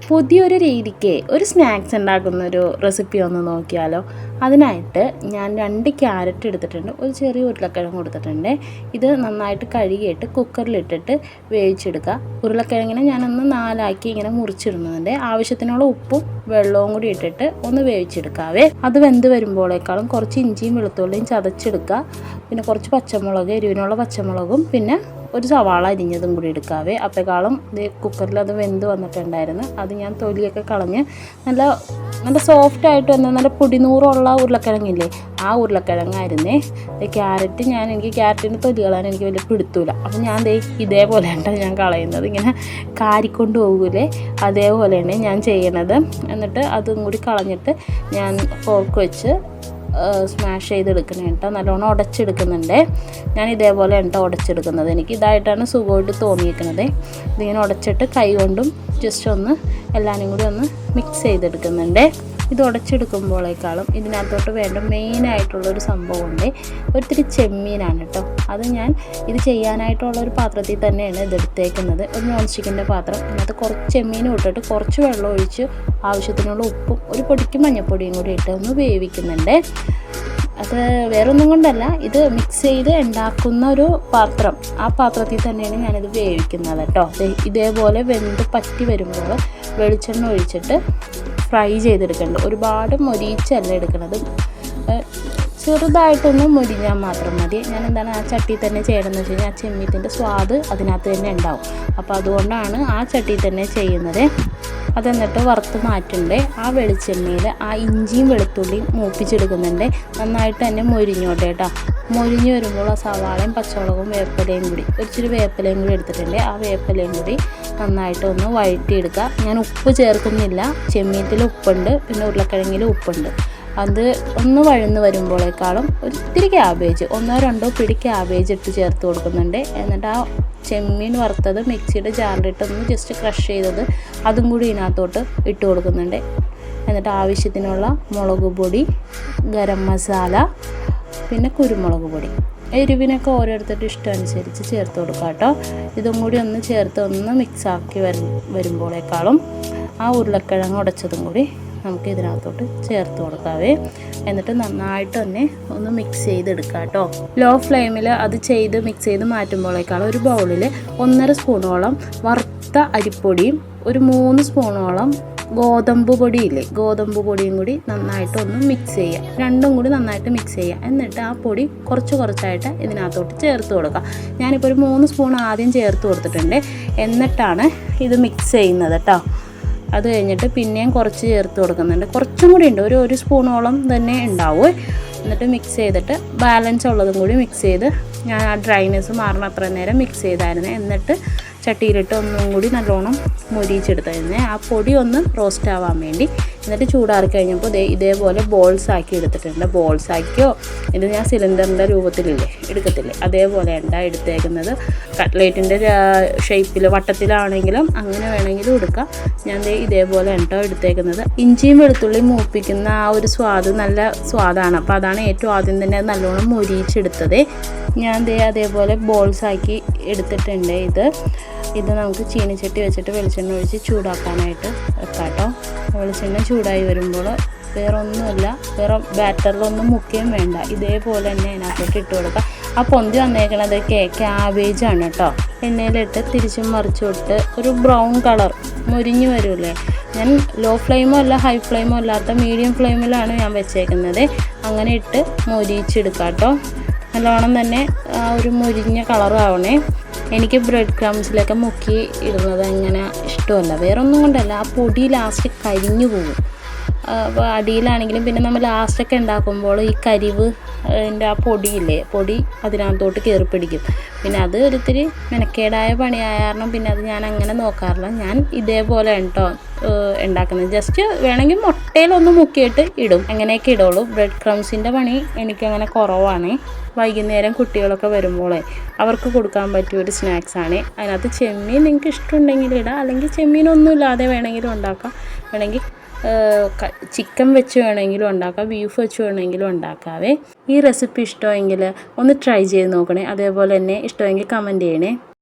പുതിയൊരു രീതിക്ക് ഒരു സ്നാക്സ് ഉണ്ടാക്കുന്നൊരു റെസിപ്പി ഒന്ന് നോക്കിയാലോ. അതിനായിട്ട് ഞാൻ 2 ക്യാരറ്റ് എടുത്തിട്ടുണ്ട്, ഒരു ചെറിയ ഉരുളക്കിഴങ്ങ് കൊടുത്തിട്ടുണ്ട്. ഇത് നന്നായിട്ട് കഴുകിയിട്ട് കുക്കറിലിട്ടിട്ട് വേവിച്ചെടുക്കുക. ഉരുളക്കിഴങ്ങിനെ ഞാനൊന്ന് 4 ഇങ്ങനെ മുറിച്ചിടുന്നുണ്ട്. ആവശ്യത്തിനുള്ള ഉപ്പും വെള്ളവും കൂടി ഇട്ടിട്ട് ഒന്ന് വേവിച്ചെടുക്കാവേ. അത് വെന്ത് വരുമ്പോഴേക്കാളും കുറച്ച് ഇഞ്ചിയും വെളുത്തുള്ളിയും ചതച്ചെടുക്കുക. പിന്നെ കുറച്ച് പച്ചമുളക്, എരിവിനുള്ള പച്ചമുളകും, പിന്നെ ഒരു സവാള അരിഞ്ഞതും കൂടി എടുക്കാവേ. അപ്പോഴേക്കാളും കുക്കറിൽ അത് വെന്ത് വന്നിട്ടുണ്ടായിരുന്നു. അത് ഞാൻ തൊലിയൊക്കെ കളഞ്ഞ് നല്ല സോഫ്റ്റായിട്ട് വന്ന നല്ല പൊടിനൂറുള്ള ഉരുളക്കിഴങ്ങില്ലേ, ആ ഉരുളക്കിഴങ്ങായിരുന്നേ. ക്യാരറ്റ് എനിക്ക് ക്യാരറ്റിൻ്റെ തൊലി കളയാൻ എനിക്ക് വലിയ പിടുത്തൂല. അപ്പം ഞാൻ ഇതേപോലെ ആണ് ഞാൻ കളയുന്നത്. ഇങ്ങനെ കാരിക്കൊണ്ട് പോകൂലേ, അതേപോലെയാണ് ഞാൻ ചെയ്യണത്. എന്നിട്ട് അതും കൂടി കളഞ്ഞിട്ട് ഞാൻ ഫോർക്ക് വെച്ച് സ്മാഷ് ചെയ്തെടുക്കണം കേട്ടോ. നല്ലോണം ഉടച്ചെടുക്കുന്നുണ്ട്. ഞാൻ ഇതേപോലെ ഉടച്ചെടുക്കുന്നത്. എനിക്ക് ഇതായിട്ടാണ് സുഖമായിട്ട് തോന്നിയിരിക്കുന്നത്. ഇതിങ്ങനെ ഉടച്ചിട്ട് കൈ കൊണ്ടും ജസ്റ്റ് ഒന്ന് എല്ലാവരും കൂടി ഒന്ന് മിക്സ് ചെയ്തെടുക്കുന്നുണ്ട്. ഇത് ഉടച്ചെടുക്കുമ്പോഴേക്കാളും ഇതിനകത്തോട്ട് വേണ്ട മെയിനായിട്ടുള്ളൊരു സംഭവമുണ്ട്. ഒത്തിരി ചെമ്മീനാണ് കേട്ടോ. അത് ഞാൻ ഇത് ചെയ്യാനായിട്ടുള്ളൊരു പാത്രത്തിൽ തന്നെയാണ് ഇതെടുത്തേക്കുന്നത്. ഒരു നോൺ സ്റ്റിക്കിൻ്റെ പാത്രം. അതിനകത്ത് കുറച്ച് ചെമ്മീനും ഇട്ടിട്ട് കുറച്ച് വെള്ളം ഒഴിച്ച് ആവശ്യത്തിനുള്ള ഉപ്പും ഒരു പൊടിക്ക് മഞ്ഞൾപ്പൊടിയും കൂടി ഇട്ട് ഒന്ന് വേവിക്കുന്നുണ്ട്. അത് വേറൊന്നും കൊണ്ടല്ല, ഇത് മിക്സ് ചെയ്ത് ഉണ്ടാക്കുന്ന ഒരു പാത്രം, ആ പാത്രത്തിൽ തന്നെയാണ് ഞാനിത് വേവിക്കുന്നത് കേട്ടോ. ഇതേപോലെ വെന്ത് പറ്റി വരുമ്പോൾ വെളിച്ചെണ്ണ ഒഴിച്ചിട്ട് ഫ്രൈ ചെയ്തെടുക്കുന്നുണ്ട്. ഒരുപാട് മൊരിച്ചല്ല എടുക്കുന്നത്, ചെറുതായിട്ടൊന്ന് മൊരിഞ്ഞാൽ മാത്രം മതി. ഞാൻ ആ ചട്ടി തന്നെ ചെയ്യണമെന്ന് വെച്ച് കഴിഞ്ഞാൽ ആ ചെമ്മീത്തിൻ്റെ സ്വാദ് അതിനകത്ത് തന്നെ ഉണ്ടാവും. അപ്പോൾ അതുകൊണ്ടാണ് ആ ചട്ടി തന്നെ ചെയ്യുന്നത്. അതെന്നിട്ട് വറുത്ത് മാറ്റുന്നുണ്ട്. ആ വെളിച്ചെണ്ണയിൽ ആ ഇഞ്ചിയും വെളുത്തുള്ളിയും മൂപ്പിച്ചെടുക്കുന്നുണ്ട്. നന്നായിട്ട് തന്നെ മൊരിഞ്ഞോട്ടെ കേട്ടോ. മൊരിഞ്ഞ് വരുമ്പോൾ ആ സവാളയും പച്ചമുളകും വേപ്പിലയും കൂടി, ഒരിച്ചിരി വേപ്പിലയും കൂടി എടുത്തിട്ടുണ്ട്. ആ വേപ്പിലയും കൂടി നന്നായിട്ട് ഒന്ന് വഴറ്റിയെടുക്കുക. ഞാൻ ഉപ്പ് ചേർക്കുന്നില്ല, ചെമ്മീത്തിൽ ഉപ്പുണ്ട്, പിന്നെ ഉരുളക്കിഴങ്ങിൽ ഉപ്പുണ്ട്. അത് ഒന്ന് വഴന്ന് വരുമ്പോഴേക്കാളും ഒത്തിരി ക്യാബേജ്, 1-2 പിടി ക്യാബേജ് ഇട്ട് ചേർത്ത് കൊടുക്കുന്നുണ്ട്. എന്നിട്ട് ആ ചെമ്മീൻ വറുത്തത് മിക്സിയുടെ ജാറിലിട്ടൊന്ന് ജസ്റ്റ് ക്രഷ് ചെയ്തത് അതും കൂടി ഇതിനകത്തോട്ട് ഇട്ട് കൊടുക്കുന്നുണ്ട്. എന്നിട്ട് ആവശ്യത്തിനുള്ള മുളക് പൊടി, ഗരം മസാല, പിന്നെ കുരുമുളക് പൊടി, എരിവിനൊക്കെ ഓരോരുത്തരുടെ ഇഷ്ടം അനുസരിച്ച് ചേർത്ത് കൊടുക്കുക കേട്ടോ. ഇതും കൂടി ഒന്ന് ചേർത്ത് ഒന്ന് മിക്സാക്കി വരുമ്പോഴേക്കാളും ആ ഉരുളക്കിഴങ്ങ് ഉടച്ചതും കൂടി നമുക്ക് ഇതിനകത്തോട്ട് ചേർത്ത് കൊടുക്കാവേ. എന്നിട്ട് നന്നായിട്ട് തന്നെ ഒന്ന് മിക്സ് ചെയ്തെടുക്കുക കേട്ടോ. ലോ ഫ്ലെയിമിൽ അത് മിക്സ് ചെയ്ത് മാറ്റുമ്പോഴേക്കാളും ഒരു ബൗളിൽ 1.5 സ്പൂണോളം വറുത്ത അരിപ്പൊടിയും ഒരു 3 സ്പൂണോളം ഗോതമ്പ് പൊടിയില്ലേ, ഗോതമ്പ് പൊടിയും കൂടി നന്നായിട്ട് ഒന്ന് മിക്സ് ചെയ്യുക. രണ്ടും കൂടി നന്നായിട്ട് മിക്സ് ചെയ്യുക. എന്നിട്ട് ആ പൊടി കുറച്ചായിട്ട് ഇതിനകത്തോട്ട് ചേർത്ത് കൊടുക്കുക. ഞാനിപ്പോൾ ഒരു 3 സ്പൂൺ ആദ്യം ചേർത്ത് കൊടുത്തിട്ടുണ്ട്. എന്നിട്ടാണ് ഇത് മിക്സ് ചെയ്യുന്നത് കേട്ടോ. അത് കഴിഞ്ഞിട്ട് പിന്നെയും കുറച്ച് ചേർത്ത് കൊടുക്കുന്നുണ്ട്. കുറച്ചും കൂടി ഉണ്ട്, ഒരു സ്പൂണോളം തന്നെ ഉണ്ടാവും. എന്നിട്ട് മിക്സ് ചെയ്തിട്ട് ബാലൻസ് ഉള്ളതും കൂടി മിക്സ് ചെയ്ത് ഞാൻ ആ ഡ്രൈനെസ് മാറണം അത്ര നേരം മിക്സ് ചെയ്തായിരുന്നു. എന്നിട്ട് ചട്ടിയിലിട്ട് ഒന്നും കൂടി നല്ലോണം മൊരിച്ചെടുത്തായിരുന്നു, ആ പൊടി ഒന്ന് റോസ്റ്റ് ആവാൻ വേണ്ടി. എന്നിട്ട് ചൂടാറി കഴിഞ്ഞപ്പോൾ ഇതേപോലെ ബോൾസ് ആക്കി എടുത്തിട്ടുണ്ട്. ബോൾസ് ആക്കിയോ, ഇത് ഞാൻ സിലിണ്ടറിൻ്റെ രൂപത്തിലില്ലേ എടുക്കത്തില്ലേ, അതേപോലെ എടുത്തേക്കുന്നത്. കട്ട്ലേറ്റിൻ്റെ ഷേപ്പിൽ വട്ടത്തിലാണെങ്കിലും അങ്ങനെ വേണമെങ്കിലും എടുക്കാം. ഞാൻ ഇതേപോലെ എടുത്തേക്കുന്നത്. ഇഞ്ചിയും വെളുത്തുള്ളിയും മൂപ്പിക്കുന്ന ആ ഒരു സ്വാദ് നല്ല സ്വാദാണ്. അപ്പോൾ അതാണ് ഏറ്റവും ആദ്യം തന്നെ അത് നല്ലോണം മൊരിച്ചെടുത്തത്. ഞാൻ അതേപോലെ ബോൾസ് ആക്കി എടുത്തിട്ടുണ്ട്. ഇത് നമുക്ക് ചീനിച്ചട്ടി വെച്ചിട്ട് വെളിച്ചെണ്ണ ഒഴിച്ച് ചൂടാക്കാനായിട്ട് വെക്കാം കേട്ടോ. വെളിച്ചെണ്ണ ചൂടായി വരുമ്പോൾ വേറെ ഒന്നുമില്ല, വേറെ ബാറ്ററിലൊന്നും മുക്കുകയും വേണ്ട, ഇതേപോലെ തന്നെ അതിനകത്തോട്ട് ഇട്ട് കൊടുക്കാം. ആ പൊന്തി വന്നേക്കണത് ക്യാബേജാണ് കേട്ടോ. എണ്ണയിലിട്ട് തിരിച്ചും മറിച്ചുവിട്ട് ഒരു ബ്രൗൺ കളർ മൊരിഞ്ഞ് വരുമല്ലേ. ഞാൻ ലോ ഫ്ലെയിമോ അല്ല ഹൈ ഫ്ലെയിമോ അല്ലാത്ത മീഡിയം ഫ്ലെയിമിലാണ് ഞാൻ വെച്ചേക്കുന്നത്. അങ്ങനെ ഇട്ട് മൊരിച്ചെടുക്കാം കേട്ടോ. നല്ലോണം തന്നെ ആ ഒരു മൊരിഞ്ഞ കളറാവണേ. എനിക്ക് ബ്രെഡ് ക്രംസിലൊക്കെ മുക്കി ഇടുന്നത് അങ്ങനെ ഇഷ്ടമല്ല, വേറൊന്നും കൊണ്ടല്ല, ആ പൊടി ലാസ്റ്റ് കരിഞ്ഞു പോകും. അപ്പോൾ അടിയിലാണെങ്കിലും പിന്നെ നമ്മൾ ലാസ്റ്റൊക്കെ ഉണ്ടാക്കുമ്പോൾ ഈ കരിവ് ആ പൊടി അതിനകത്തോട്ട് കയറി പിടിക്കും. പിന്നെ അത് ഒരിത്തിരി മെനക്കേടായ പണിയായ കാരണം പിന്നെ അത് ഞാൻ അങ്ങനെ നോക്കാറില്ല. ഞാൻ ഇതേപോലെ കേട്ടോ ഉണ്ടാക്കുന്നത്. ജസ്റ്റ് വേണമെങ്കിൽ മുട്ടയിലൊന്ന് മുക്കിയിട്ട് ഇടും, അങ്ങനെയൊക്കെ ഇടുള്ളൂ. ബ്രെഡ് ക്രംസിൻ്റെ പണി എനിക്കങ്ങനെ കുറവാണ്. വൈകുന്നേരം കുട്ടികളൊക്കെ വരുമ്പോഴേ അവർക്ക് കൊടുക്കാൻ പറ്റിയ ഒരു സ്നാക്സാണ്. അതിനകത്ത് ചെമ്മീൻ നിങ്ങൾക്ക് ഇഷ്ടമുണ്ടെങ്കിൽ ഇടാം, അല്ലെങ്കിൽ ചെമ്മീനൊന്നും ഇല്ലാതെ വേണമെങ്കിലും ഉണ്ടാക്കാം. വേണമെങ്കിൽ ചിക്കൻ വെച്ച് വേണമെങ്കിലും ഉണ്ടാക്കാം, ബീഫ് വെച്ച് വേണമെങ്കിലും ഉണ്ടാക്കാവേ. ഈ റെസിപ്പി ഇഷ്ടമെങ്കിൽ ഒന്ന് ട്രൈ ചെയ്ത് നോക്കണേ. അതേപോലെ തന്നെ ഇഷ്ടമെങ്കിൽ കമൻറ്റ് ചെയ്യണേ.